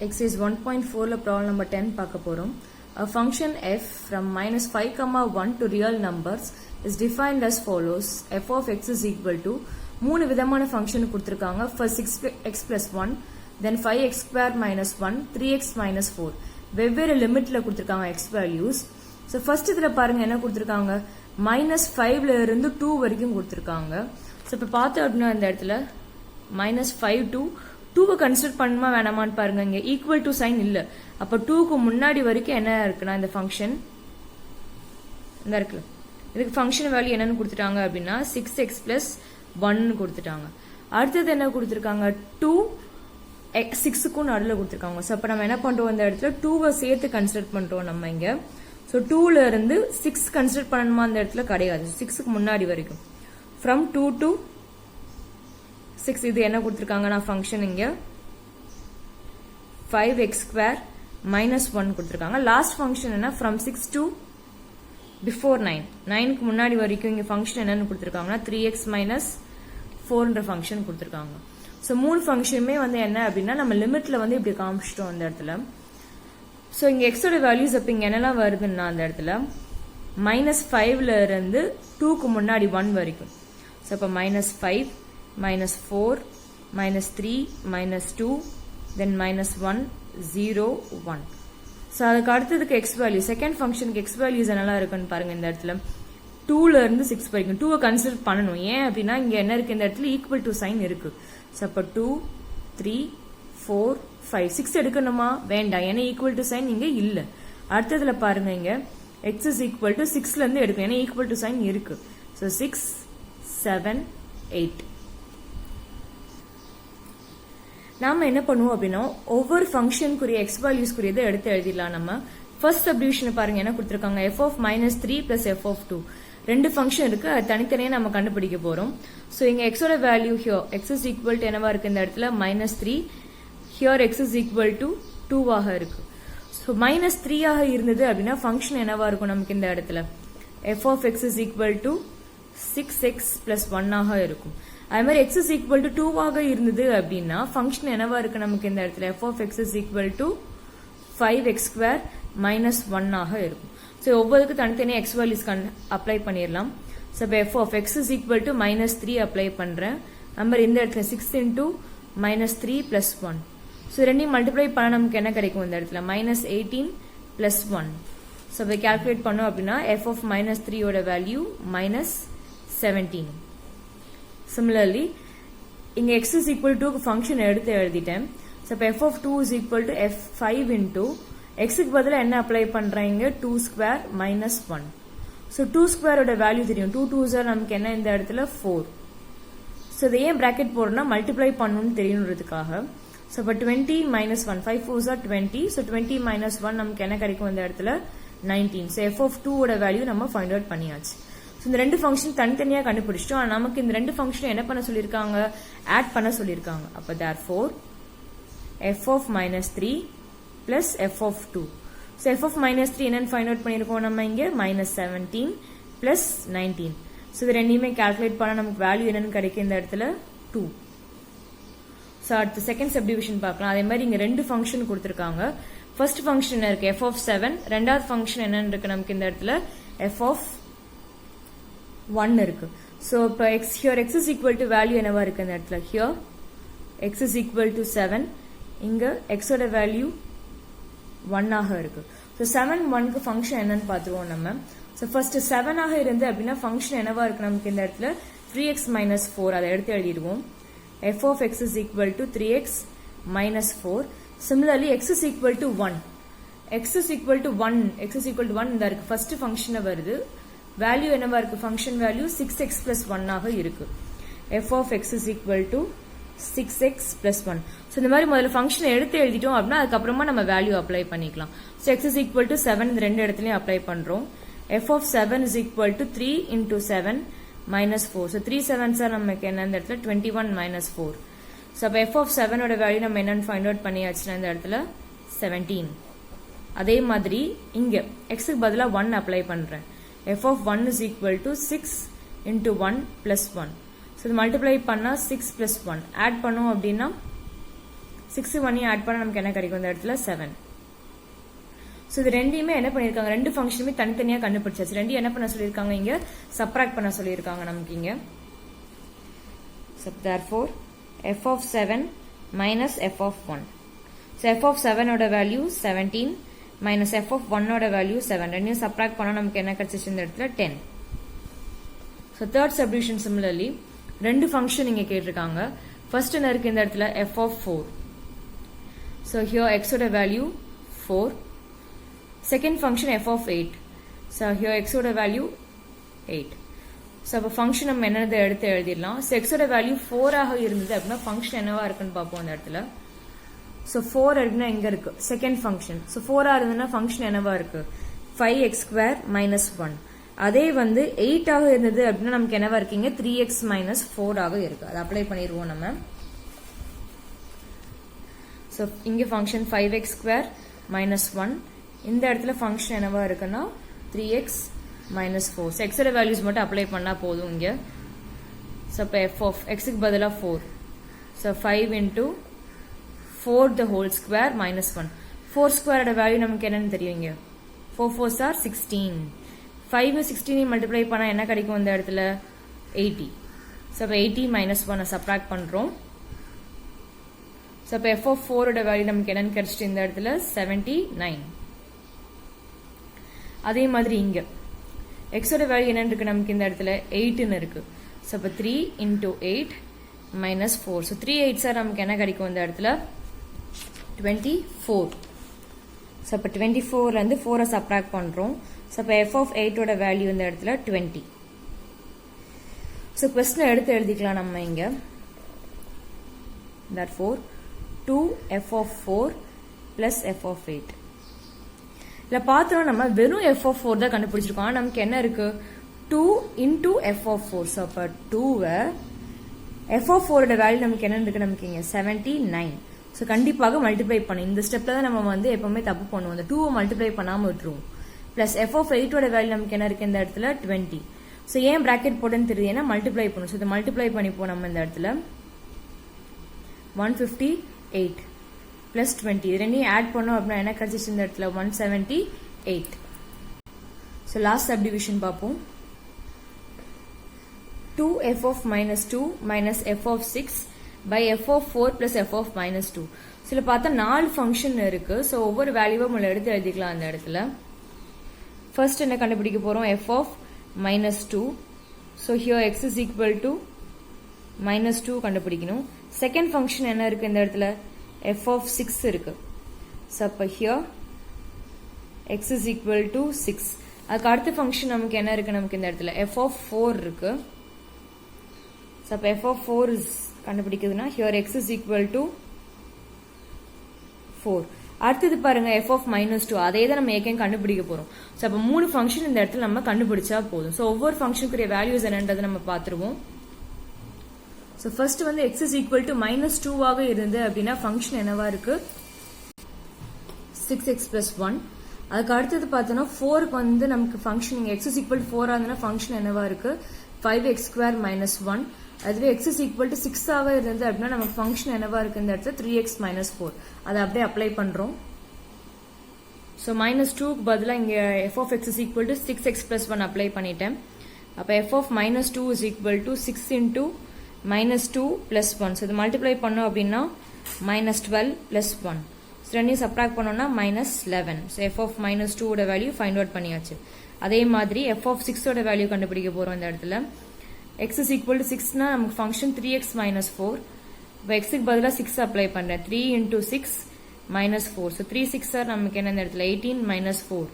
Exercise 1.4 problem number 10 பார்க்க போறோம். A function f from minus 5, 1 to real numbers is defined as follows. f of x is equal to மூணு விதமான function கொடுத்திருக்காங்க. First 6x plus 1, then 5x square minus 1, 3x minus 4. வெவ்வேறு லிமிட்ல கொடுத்திருக்காங்க x values. So first இதுல பாருங்க என்ன கொடுத்திருக்காங்க, minus 5ல இருந்து 2 வரைக்கும் கொடுத்திருக்காங்க. So இப்ப பார்த்தோம் அப்படின்னா இந்த இடத்துல minus 5 to 2 கன்சிடர் பண்ணுமா வேணாமான்னு பாருங்க. இங்க ஈக்குவல் டு சைன் இல்ல, அப்ப 2க்கு முன்னாடி வரைக்கும் என்ன இருக்குன்னா இந்த ஃபங்க்ஷன் இந்த இருக்குல்ல, இதுக்கு ஃபங்க்ஷன் வேல்யூ என்னன்னு கொடுத்துட்டாங்க அப்படின்னா 6x plus 1 கொடுத்துட்டாங்க. அடுத்தது என்ன கொடுத்துருக்காங்க, 2 6க்கும் நடுவில் கொடுத்துருக்காங்க. ஸோ அப்போ நம்ம என்ன பண்றோம், இந்த இடத்துல 2வை சேர்த்து கன்சிடர் பண்றோம் நம்ம இங்க. ஸோ 2ல இருந்து 6 கன்சிடர் பண்ணணுமா அந்த இடத்துல கிடையாது, 6க்கு முன்னாடி வரைக்கும். ஃப்ரம் 2 to 6 இது என்ன கொடுத்திருக்காங்கன்னா ஃபங்க்ஷன் இங்க 5x square minus 1 கொடுத்திருக்காங்க. லாஸ்ட் ஃபங்க்ஷன் என்ன, from 6 to before 9, 9க்கு முன்னாடி வரைக்கும் இங்க ஃபங்க்ஷன் என்னன்னு கொடுத்திருக்காங்கன்னா 3x minus 4ன்ற ஃபங்க்ஷன் கொடுத்திருக்காங்க. ஸோ மூணு ஃபங்க்ஷனுமே வந்து என்ன அப்படின்னா நம்ம லிமிட்ல வந்து இப்படி காமிச்சிட்டோம் அந்த இடத்துல. ஸோ இங்க எக்ஸோட வேல்யூஸ் அப்ப இங்க என்னெல்லாம் வருதுன்னா அந்த இடத்துல -5ல இருந்து 2க்கு முன்னாடி 1 வரைக்கும். ஸோ அப்ப -5 minus 4 minus 3 minus 2 then minus 1 0 1. So அதுக்கு அடுத்ததுக்கு எக்ஸ் வேல்யூ, செகண்ட் ஃபங்க்ஷனுக்கு எக்ஸ் வேல்யூஸ் என்னெல்லாம் இருக்குன்னு பாருங்க. இந்த இடத்துல 2ல இருந்து 6 வரைக்கும் 2வை கன்சிடர் பண்ணணும். ஏன் அப்படின்னா இங்க என்ன இருக்கு, இந்த இடத்துல ஈக்குவல் டு சைன் இருக்கு. ஸோ அப்போ 2 3 4 5 6 எடுக்கணுமா வேண்டாம், ஏன்னா ஈக்குவல் டு சைன் இங்க இல்ல. அடுத்ததுல பாருங்க இங்க எக்ஸ் இஸ் ஈக்குவல் டு 6ல இருந்து எடுக்கணும், ஏன்னா ஈக்குவல் டு சைன் இருக்கு. ஸோ 6 7 8. நாம என்ன பண்ணுவோம் அப்படின்னா ஒவ்வொரு ஃபங்க்ஷனுக்குரிய எக்ஸ் வேல்யூஸ்க்குரியதை எடுத்து எழுதிடலாம். நம்ம ஃபர்ஸ்ட் சப்டிவிஷன் பாருங்க என்ன கொடுத்திருக்காங்க, f of -3 plus f of 2. ரெண்டு ஃபங்க்ஷன் இருக்கு, அது தனித்தனியா நம்ம கண்டுபிடிக்க போறோம். ஸோ இங்க எக்ஸோட value here x is equal to என்னவா இருக்கு இந்த இடத்துல -3, here x is equal to 2 இருக்கு. ஸோ -3 இருந்தது அப்படின்னா ஃபங்க்ஷன் என்னவா இருக்கும் நமக்கு இந்த இடத்துல f of x is equal to 6x plus 1 இருக்கும். அதே மாதிரி x is equal to 2 இருந்தது அப்படின்னா ஃபங்க்ஷன் என்னவா இருக்கு நமக்கு இந்த இடத்துல f of x is equal to 5x square minus 1 இருக்கும். ஸோ ஒவ்வொருக்கு தனித்தனியாக எக்ஸ் வேல்யூஸ் அப்ளை பண்ணிடலாம். ஸோ இப்போ f of x is equal to -3 apply பண்றேன். நம்பர் இந்த இடத்துல 6 into -3 plus 1. ஸோ ரெண்டையும் மல்டிப்ளை பண்ண நமக்கு என்ன கிடைக்கும் இந்த இடத்துல -18 plus 1. ஸோ இப்போ கால்குலேட் பண்ணோம் அப்படின்னா f of -3 ஓட வேல்யூ -17. Similarly, இங்க x is equal to function எடுத்து எழுதிட்டேன். So, இப்போ f of 2 is equal to f5 into x க்கு பதிலா என்ன அப்ளை பண்றாங்க 2 square minus 1. So, 2 square ஓட வேல்யூ தெரியும், 2 2s நமக்கு என்ன இந்த இடத்துல 4. So, இதை ஏன் பிராக்கெட் போடுறோம்னா மல்டிப்ளை பண்ணணும்னு தெரியணுன்றதுக்காக. So, இப்போ 20 minus 1, 5 4s are 20. So, 20 minus 1 நமக்கு என்ன கிடைக்கும் இந்த இடத்துல 19. So, f of 2 ஓட வேல்யூ நம்ம ஃபைண்ட் அவுட் பண்ணியாச்சு. இந்த ரெண்டு ஃபங்க்ஷன் தனித்தனியா கண்டுபிடிச்சிட்டோம். ஆனா நமக்கு இந்த ரெண்டு ஃபங்க்ஷன் என்ன பண்ண சொல்லிருக்காங்க, ஆட் பண்ண சொல்லிருக்காங்க. அப்ப therefore f of -3 plus f of 2. So f of -3 என்னன்னு ஃபைண்ட் அவுட் பண்ணிருக்கோம் நம்ம இங்க -17 plus 19. So இது ரெண்டையுமே கால்குலேட் பண்ணா நமக்கு வேல்யூ என்னன்னு கிடைக்கும் இந்த இடத்துல 2. So அடுத்து செகண்ட் சப்டிவிஷன் பார்க்கலாம். அதே மாதிரி இங்க ரெண்டு ஃபங்க்ஷன் கொடுத்திருக்காங்க. ஃபர்ஸ்ட் ஃபங்க்ஷன் என்ன இருக்கு f of 7, ரெண்டாவது ஃபங்க்ஷன் என்னன்னு இருக்கு நமக்கு இந்த இடத்துல f of 1 இருக்கு. So இப்போ here x is equal to value என்னவா இருக்கு இந்த இடத்துல, here x is equal to 7, இங்க x ஓட வேல்யூ 1 இருக்கு. So 7 1க்கு ஃபங்க்ஷன் என்னன்னு பாத்துருவோம் நம்ம. So first 7 இருந்து அப்படின்னா ஃபங்க்ஷன் என்னவா இருக்கு நமக்கு இந்த இடத்துல 3x minus 4. அதை எடுத்து எழுதிடுவோம். f of x is equal to 3x minus 4. Similarly x is equal to 1. x is equal to 1 இந்த இருக்கு, ஃபர்ஸ்ட் ஃபங்க்ஷன் வருது. வேல்யூ என்னவா இருக்கு, ஃபங்க்ஷன் வேல்யூ 6x plus 1 இருக்கு. f of x is equal to 6x plus 1. So இந்த மாதிரி முதல்ல ஃபங்க்ஷனை எடுத்து எழுதிட்டோம் அப்படின்னா அதுக்கப்புறமா நம்ம வேல்யூ அப்ளை பண்ணிக்கலாம். So x is equal to 7 இந்த ரெண்டு இடத்துலையும் அப்ளை பண்றோம். f of 7 is equal to 3 into 7 minus 4. So 3 7s நமக்கு என்ன இந்த இடத்துல 21 minus 4. ஸோ அப்போ f of 7 ஓட வேல்யூ நம்ம என்னன்னு ஃபைண்ட் அவுட் பண்ணியாச்சுன்னா இந்த இடத்துல 17. அதே மாதிரி இங்க x க்கு பதிலா 1 அப்ளை பண்றேன். f of 1 is equal to 6 into 1 plus 1. So, இது multiply பண்ணா 6 plus 1. Add பண்ணோம் அப்படின்னா 6 1 ஆட் பண்ணா நமக்கு என்ன கிடைக்கும் இந்த இடத்துல 7. சோ இது ரெண்டையுமே என்ன பண்ணிருக்காங்க, ரெண்டு ஃபங்க்ஷனுமே தனித்தனியா கண்டுபிடிச்சாச்சு. ரெண்டையும் என்ன பண்ண சொல்லிருக்காங்க, இங்க சப்ட்ராக்ட் பண்ண சொல்லிருக்காங்க நமக்கு இங்க. So therefore f of 7 minus f of 1. So f of 7 ஓட வேல்யூ 17 minus f of 1 ஓட வேல்யூ 7. ரெண்டையும் சப்ட்ராக்ட் பண்ணா நமக்கு என்ன கிடைச்சிச்சு இந்த இடத்துல 10. So third subdivision similarly ரெண்டு ஃபங்க்ஷன் இங்க கேட்டிருக்காங்க. ஃபர்ஸ்ட் என்ன இருக்கு இந்த இடத்துல f of 4. So here x ஓட value 4. Second function f of 8. So here x ஓட வேல்யூ 8. So அப்ப ஃபங்க்ஷன் நம்ம என்னது எடுத்து எழுதிடலாம். So x ஓட வேல்யூ 4 ஆக இருந்தது அப்படின்னா ஃபங்க்ஷன் என்னவா இருக்குன்னு பார்ப்போம் அந்த இடத்துல. So 4 இருக்குன்னா எங்க இருக்கு, செகண்ட் ஃபங்க்ஷன். So 4 ஆ இருந்ததுன்னா ஃபங்க்ஷன் என்னவா இருக்கு, 5x square minus 1. அதே வந்து 8 ஆக இருந்தது அப்படின்னா நமக்கு என்னவா இருக்கீங்க, 3x minus 4 ஆக இருக்கு. அதை அப்ளை பண்ணிடுவோம் நம்ம. So இங்க ஃபங்க்ஷன் 5x square minus 1. இந்த இடத்துல ஃபங்க்ஷன் என்னவா இருக்குன்னா 3x minus 4. So x ஓட வேல்யூஸ் மட்டும் அப்ளை பண்ணா போதும் இங்க. So அப்ப f of x க்கு பதிலா 4. So 5 into 4 the whole square minus 1. 4 square ஓட வேல்யூ நமக்கு என்னன்னு தெரியும் இங்க. 4 4s are 16. 5 16 மல்டிப்ளை பண்ணா என்ன கிடைக்கும் இந்த இடத்துல 80. So அப்ப 80 minus 1 சப்ட்ராக்ட் பண்றோம். So அப்ப f of 4 ஓட வேல்யூ நமக்கு என்னன்னு கிடைச்சிட்டு இந்த இடத்துல 79. அதே மாதிரி இங்க x ஓட வேல்யூ என்னன்னு இருக்கு நமக்கு இந்த இடத்துல 8 ன்னு இருக்கு. So அப்ப 3 into 8 minus 4. So 3 8s are நமக்கு என்ன கிடைக்கும் இந்த இடத்துல 24. So அப்ப 24 ல இருந்து 4 சப்ட்ராக்ட் பண்றோம். So அப்ப f of 8 ஓட வேல்யூ இந்த இடத்துல 20. So क्वेश्चन எடுத்து எழுதிக்கலாம் நம்ம இங்க. Therefore 2f of 4 plus f of 8. இல்ல பார்த்தோம் நம்ம வெறும் f of 4 தான் கண்டுபிடிச்சிருக்கோம். நமக்கு என்ன இருக்கு 2 into f of 4. So அப்ப 2 f of 4 ஓட வேல்யூ நமக்கு என்ன இருக்கு, நமக்கு இங்க 79. So கண்டிப்பாக மல்டிப்ளை பண்ணணும். இந்த ஸ்டெப்ல தான் நம்ம வந்து எப்பவுமே தப்பு பண்ணுவோம். இந்த 2 மல்டிப்ளை பண்ணாம விட்டுருவோம். பிளஸ் f of 8 ஓட வேல்யூ நமக்கு என்ன இருக்கு இந்த இடத்துல 20. So ஏன் பிராக்கெட் போட்டுன்னு தெரியுது, ஏன்னா மல்டிப்ளை பண்ணும். So இதை மல்டிப்ளை பண்ணிப்போம் நம்ம இந்த இடத்துல 158 plus 20. இது ரெண்டையும் ஆட் பண்ணோம் அப்படின்னா என்ன கிடைச்சிச்சு இந்த இடத்துல 178. So last subdivision பார்ப்போம். 2f of minus 2 minus f of 6 by f of 4 plus f of minus 2. சில பார்த்தா 4 ஃபங்க்ஷன் இருக்கு. ஸோ ஒவ்வொரு வேல்யூவும் நம்மள எடுத்து எழுதிக்கலாம் அந்த இடத்துல. ஃபர்ஸ்ட் என்ன கண்டுபிடிக்க போறோம், f of minus 2. So here x is equal to minus 2 கண்டுபிடிக்கணும். செகண்ட் ஃபங்க்ஷன் என்ன இருக்கு இந்த இடத்துல f of 6 இருக்கு. So அப்ப here x is equal to 6. அதுக்கு அடுத்த ஃபங்க்ஷன் நமக்கு என்ன இருக்கு, நமக்கு இந்த இடத்துல f of 4 இருக்கு. So அப்ப f of 4 is கண்டுபிடிக்குதுன்னா here x is equal to 4. அடுத்தது பாருங்க f of minus 2. அதே தான் நம்ம ஏற்கனவே கண்டுபிடிக்க போறோம். So அப்ப மூணு ஃபங்க்ஷன் இந்த இடத்துல நம்ம கண்டுபிடிச்சா போதும். So ஒவ்வொரு ஃபங்க்ஷனுக்குரிய வேல்யூஸ் என்னன்றதை நம்ம பார்த்துருவோம். So first வந்து x is equal to minus 2 ஆக இருந்து அப்படின்னா ஃபங்க்ஷன் என்னவா இருக்கு 6x plus 1. அதுக்கு அடுத்தது பார்த்தோம்னா 4க்கு வந்து நமக்கு function x is equal to 4 ஆகுதுன்னா ஃபங்க்ஷன் என்னவா இருக்கு 5x square minus 1. அதுவே x is equal to 6 ஆக இருந்து அப்படின்னா நமக்கு ஃபங்க்ஷன் என்னவா இருக்கு இந்த இடத்துல 3x minus 4. அதை அப்படியே அப்ளை பண்றோம். So minus 2க்கு பதிலா இங்க f of x is equal to 6x plus 1 apply பண்ணிட்டேன். அப்ப f of minus 2 is equal to 6 into minus 2 plus 1. So இது மல்டிப்ளை பண்ணோம் அப்படின்னா minus 12 plus 1. So ரெண்டையும் சப்ட்ராக்ட் பண்ணோம்னா minus 11. So f of minus 2 ஓட வேல்யூ ஃபைண்ட் அவுட் பண்ணியாச்சு. அதே மாதிரி f of 6 ஓட வேல்யூ கண்டுபிடிக்க போறோம் இந்த இடத்துல. x is equal to 6 னா நமக்கு ஃபங்க்ஷன் 3x minus 4. இப்போ x க்கு பதிலா 6 அப்ளை பண்றேன். 3 into 6 minus 4. So 3 6 ஆர் நமக்கு என்ன இந்த இடத்துல 18 minus 4.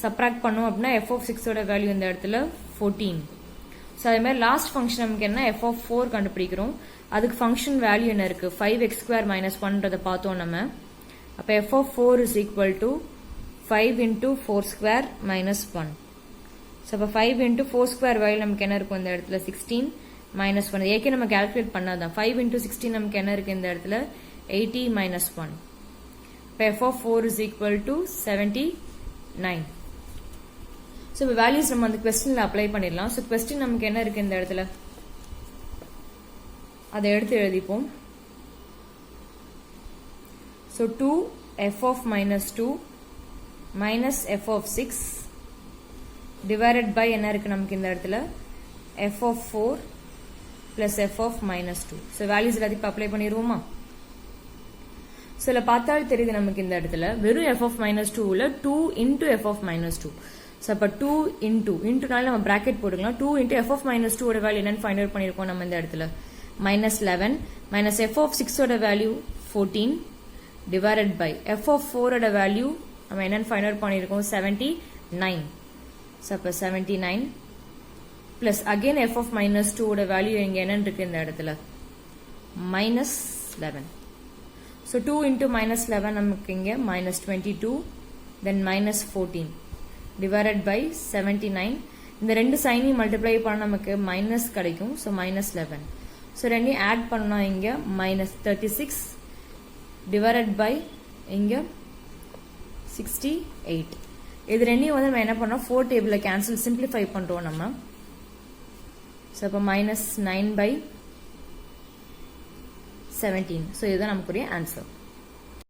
சப்ட்ராக்ட் பண்ணோம் அப்படின்னா f of 6 ஓட வேல்யூ இந்த இடத்துல 14. So அதே மாதிரி லாஸ்ட் ஃபங்க்ஷன் நமக்கு என்ன f of 4 கண்டுபிடிக்கிறோம். அதுக்கு ஃபங்க்ஷன் வேல்யூ என்ன இருக்கு 5x square minus 1 பார்த்தோம் நம்ம. அப்ப f of 4 is equal to 5 into 4 square minus 1. So அப்ப 5 into 4 square வேல்யூ நமக்கு என்ன இருக்கும் இந்த இடத்துல 16 minus 1. ஏற்கனவே நம்ம கால்குலேட் பண்ணாதான் 5 into 16 நமக்கு என்ன இருக்கு இந்த இடத்துல 80 minus 1. அப்ப f of 4 is equal to 79. So இப்போ வேல்யூஸ் நம்ம அந்த क्वेश्चनல அப்ளை பண்ணிடலாம். So क्वेश्चन நமக்கு என்ன இருக்கு இந்த இடத்துல அதை எடுத்து எழுதிப்போம். So 2 f of minus 2 minus f of 6 divided by என்ன இருக்கு நமக்கு இந்த இடத்துல f of 4 plus f of minus 2. So values எல்லாத்தையும் அப்ளை பண்ணிடுவோமா? ஸோ இதில் பார்த்தால் தெரியுது நமக்கு இந்த இடத்துல வெறும் f of minus 2ல 2 into f of minus 2. So அப்போ 2 இன்ட்டுனால நம்ம பிராக்கெட் போட்டுக்கலாம். 2 into f of minus 2 ஓட வேல்யூ என்னன்னு ஃபைண்ட் அவுட் பண்ணியிருக்கோம் நம்ம இந்த இடத்துல minus 11 minus f of 6 ஓட value 14 divided by f of 4 ஓட வேல்யூ நம்ம என்னன்னு ஃபைண்ட் அவுட் பண்ணியிருக்கோம் 79. ஸோ அப்போ 79 plus again f of minus 2 ஓட வேல்யூ இங்க என்னன்னு இருக்கு இந்த இடத்துல minus 11. So 2 into minus 11 நமக்கு இங்க minus 22 then minus 14 divided by 79. இந்த ரெண்டு சைனையும் மல்டிப்ளை பண்ண நமக்கு மைனஸ் கிடைக்கும். So minus 11. ஸோ ரெண்டையும் ஆட் பண்ணா இங்க minus 36 divided by இங்க 68. இது ரெண்டையும் வந்து நம்ம என்ன பண்ணோம் 4 டேபிள்ல கேன்சல் சிம்பிளிஃபை பண்றோம் நம்ம. ஸோ அப்போ minus 9 by 17. ஸோ இதுதான் நமக்குரிய ஆன்சர்.